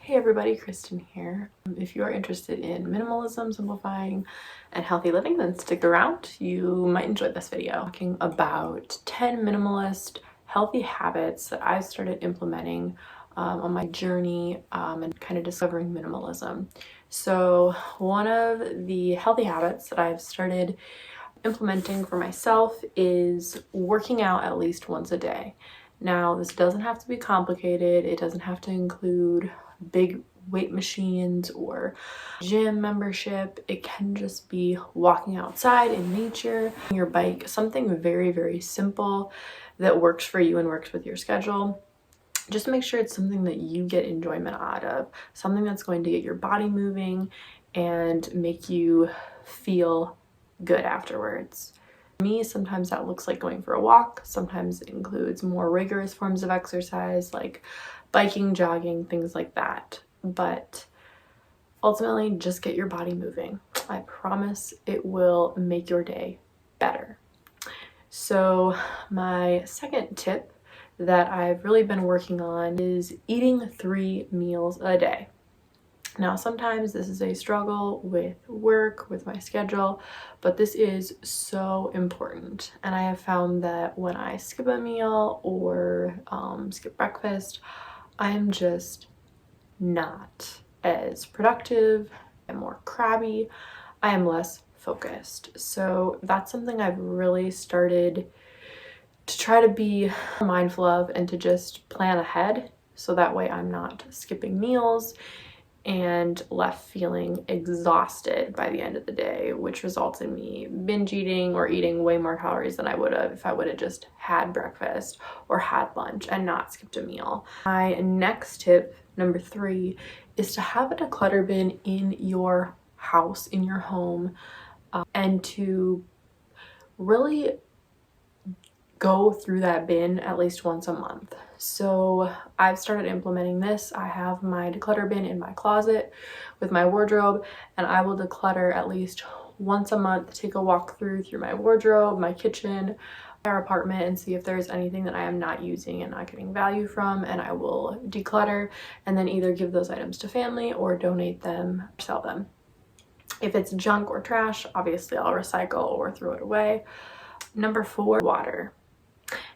Hey everybody, Kristen here. If you are interested in minimalism, simplifying, and healthy living, then stick around. You might enjoy this video. Talking about 10 minimalist healthy habits that I started implementing on my journey and kind of discovering minimalism. So one of the healthy habits that I've started implementing for myself is working out at least once a day. Now, this doesn't have to be complicated. It doesn't have to include big weight machines or gym membership. It can just be walking outside in nature, your bike, something very, very simple that works for you and works with your schedule. Just make sure it's something that you get enjoyment out of, something that's going to get your body moving and make you feel good afterwards. For me, sometimes that looks like going for a walk. Sometimes it includes more rigorous forms of exercise like biking, jogging, things like that. But ultimately, just get your body moving. I promise it will make your day better. So my second tip that I've really been working on is eating 3 meals a day. Now, sometimes this is a struggle with work, with my schedule, but this is so important. And I have found that when I skip a meal or skip breakfast, I'm just not as productive. I'm more crabby. I am less focused. So that's something I've really started to try to be mindful of and to just plan ahead. So that way I'm not skipping meals and left feeling exhausted by the end of the day, which results in me binge eating or eating way more calories than I would have if I would have just had breakfast or had lunch and not skipped a meal. My next tip, number 3, is to have a declutter bin in your house, in your home, and to really go through that bin at least once a month. So I've started implementing this. I have my declutter bin in my closet with my wardrobe, and I will declutter at least once a month, take a walk through my wardrobe, my kitchen, our apartment, and see if there's anything that I am not using and not getting value from, and I will declutter and then either give those items to family or donate them or sell them. If it's junk or trash, obviously I'll recycle or throw it away. Number 4, water.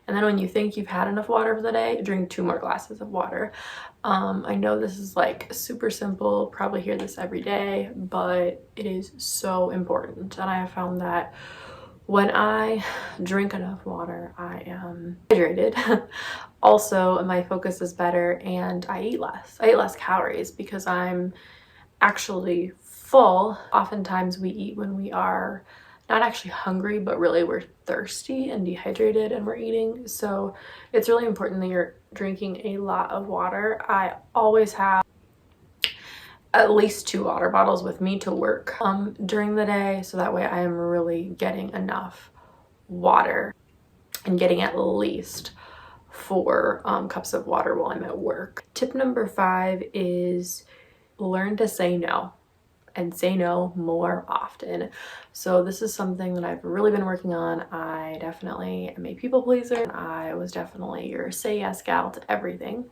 And then when you think you've had enough water for the day, drink 2 more glasses of water. I know this is like super simple, probably hear this every day, but it is so important. And I have found that when I drink enough water, I am hydrated. Also, my focus is better and I eat less. I eat less calories because I'm actually full. Oftentimes we eat when we are not actually hungry, but really we're thirsty and dehydrated and we're eating. So it's really important that you're drinking a lot of water. I always have at least 2 water bottles with me to work during the day, so that way I am really getting enough water and getting at least 4 cups of water while I'm at work. Tip number 5 is learn to say no. And say no more often. So this is something that I've really been working on. I definitely am a people pleaser. I was definitely your say yes gal to everything.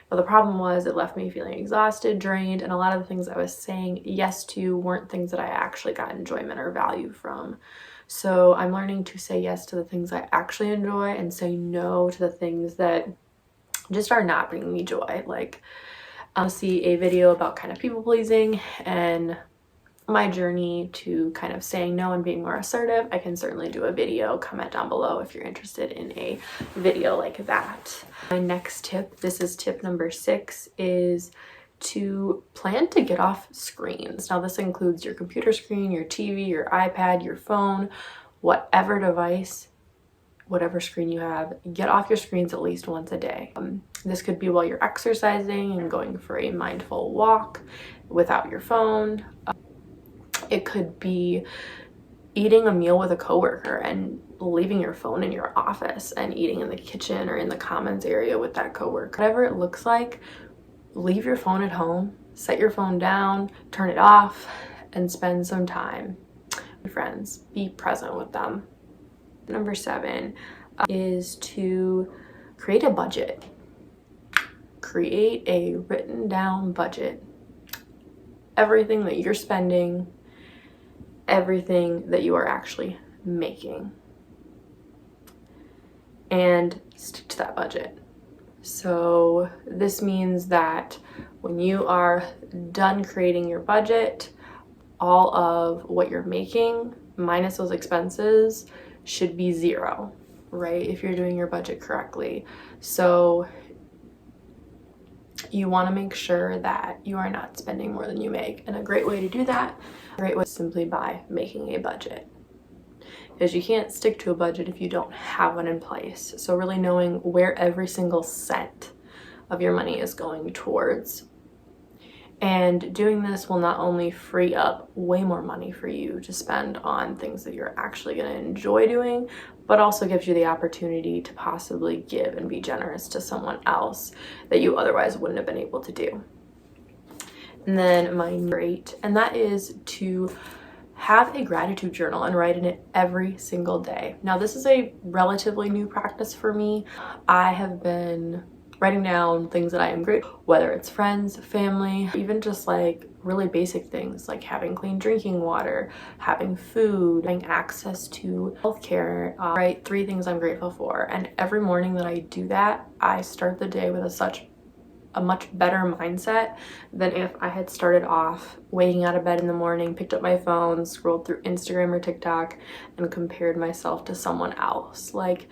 But the problem was it left me feeling exhausted, drained, and a lot of the things I was saying yes to weren't things that I actually got enjoyment or value from. So I'm learning to say yes to the things I actually enjoy and say no to the things that just are not bringing me joy. Like, I'll see a video about kind of people pleasing and my journey to kind of saying no and being more assertive. I can certainly do a video. Comment down below if you're interested in a video like that. My next tip, this is tip number 6, is to plan to get off screens. Now this includes your computer screen, your TV, your iPad, your phone, whatever device, whatever screen you have, get off your screens at least once a day. This could be while you're exercising and going for a mindful walk without your phone. It could be eating a meal with a coworker and leaving your phone in your office and eating in the kitchen or in the commons area with that coworker. Whatever it looks like, leave your phone at home, set your phone down, turn it off, and spend some time with your friends. Be present with them. Number 7 is to create a budget. create a written down budget. Everything that you're spending, everything that you are actually making, and stick to that budget. So this means that when you are done creating your budget, all of what you're making minus those expenses should be zero, right? If you're doing your budget correctly. So you want to make sure that you are not spending more than you make. And a great way to do that, is simply by making a budget. Because you can't stick to a budget if you don't have one in place. So really knowing where every single cent of your money is going towards. And doing this will not only free up way more money for you to spend on things that you're actually going to enjoy doing, but also gives you the opportunity to possibly give and be generous to someone else that you otherwise wouldn't have been able to do. And then my number 8, and that is to have a gratitude journal and write in it every single day. Now, this is a relatively new practice for me. I have been writing down things that I am grateful, whether it's friends, family, even just like really basic things like having clean drinking water, having food, having access to healthcare. Write 3 things I'm grateful for. And every morning that I do that, I start the day with a much better mindset than if I had started off waking out of bed in the morning, picked up my phone, scrolled through Instagram or TikTok, and compared myself to someone else. Like,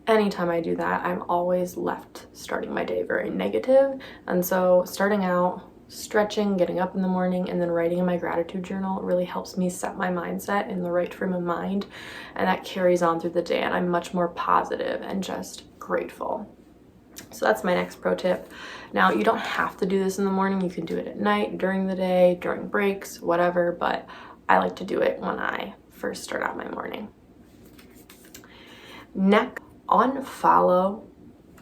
anytime I do that, I'm always left starting my day very negative. And so starting out, stretching, getting up in the morning, and then writing in my gratitude journal really helps me set my mindset in the right frame of mind. And that carries on through the day, and I'm much more positive and just grateful. So that's my next pro tip. Now, you don't have to do this in the morning. You can do it at night, during the day, during breaks, whatever, but I like to do it when I first start out my morning. Next, unfollow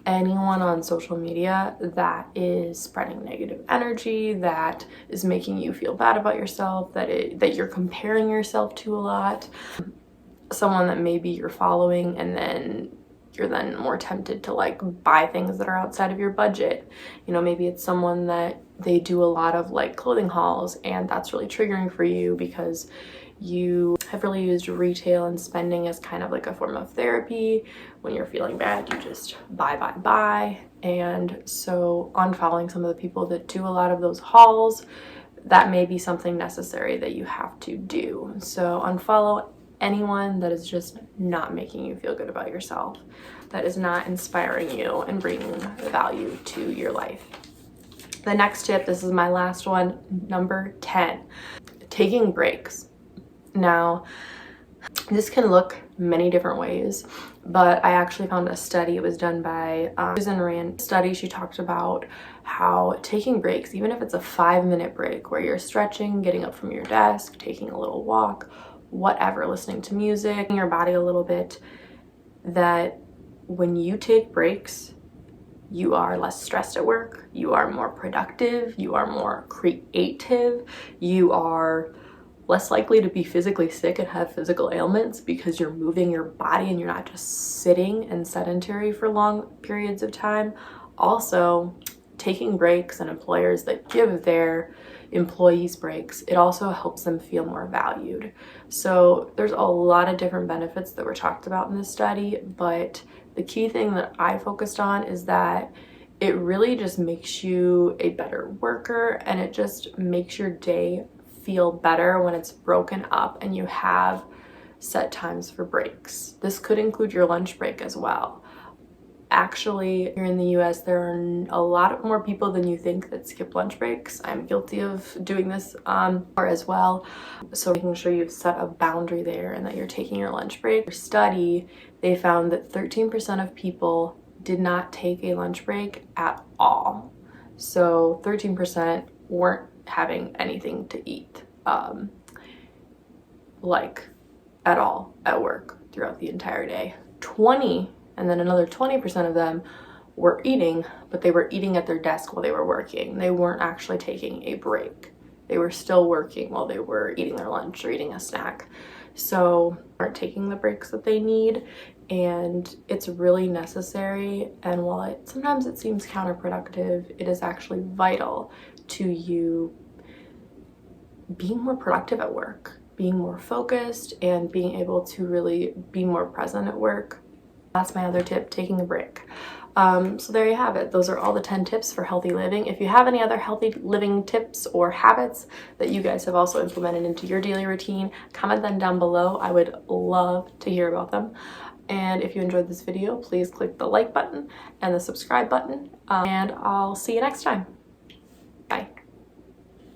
anyone on social media that is spreading negative energy, that is making you feel bad about yourself, that you're comparing yourself to a lot. Someone that maybe you're following and then you're then more tempted to like buy things that are outside of your budget. You know, maybe it's someone that they do a lot of like clothing hauls, and that's really triggering for you because you have really used retail and spending as kind of like a form of therapy. When you're feeling bad, you just buy. And so unfollowing some of the people that do a lot of those hauls, that may be something necessary that you have to do. So unfollow anyone that is just not making you feel good about yourself, that is not inspiring you and bringing value to your life. The next tip, this is my last one, number 10, taking breaks. Now, this can look many different ways, but I actually found a study. It was done by Susan Rand. Study, she talked about how taking breaks, even if it's a 5-minute break where you're stretching, getting up from your desk, taking a little walk, whatever, listening to music, your body a little bit, that when you take breaks, you are less stressed at work, you are more productive, you are more creative, you are less likely to be physically sick and have physical ailments because you're moving your body and you're not just sitting and sedentary for long periods of time. Also, taking breaks and employers that give their employees breaks, it also helps them feel more valued. So there's a lot of different benefits that were talked about in this study, but the key thing that I focused on is that it really just makes you a better worker, and it just makes your day feel better when it's broken up and you have set times for breaks. This could include your lunch break as well. Actually, here in the US, there are a lot more people than you think that skip lunch breaks. I'm guilty of doing this as well. So making sure you've set a boundary there and that you're taking your lunch break. For study, they found that 13% of people did not take a lunch break at all. So 13% weren't having anything to eat, like at all at work throughout the entire day. And then another 20% of them were eating, but they were eating at their desk while they were working. They weren't actually taking a break. They were still working while they were eating their lunch or eating a snack. so aren't taking the breaks that they need, and it's really necessary. And while sometimes it seems counterproductive, it is actually vital to you being more productive at work, being more focused, and being able to really be more present at work. That's my other tip, taking a break. So there you have it. Those are all the 10 tips for healthy living. If you have any other healthy living tips or habits that you guys have also implemented into your daily routine, comment them down below. I would love to hear about them. And if you enjoyed this video, please click the like button and the subscribe button, and I'll see you next time.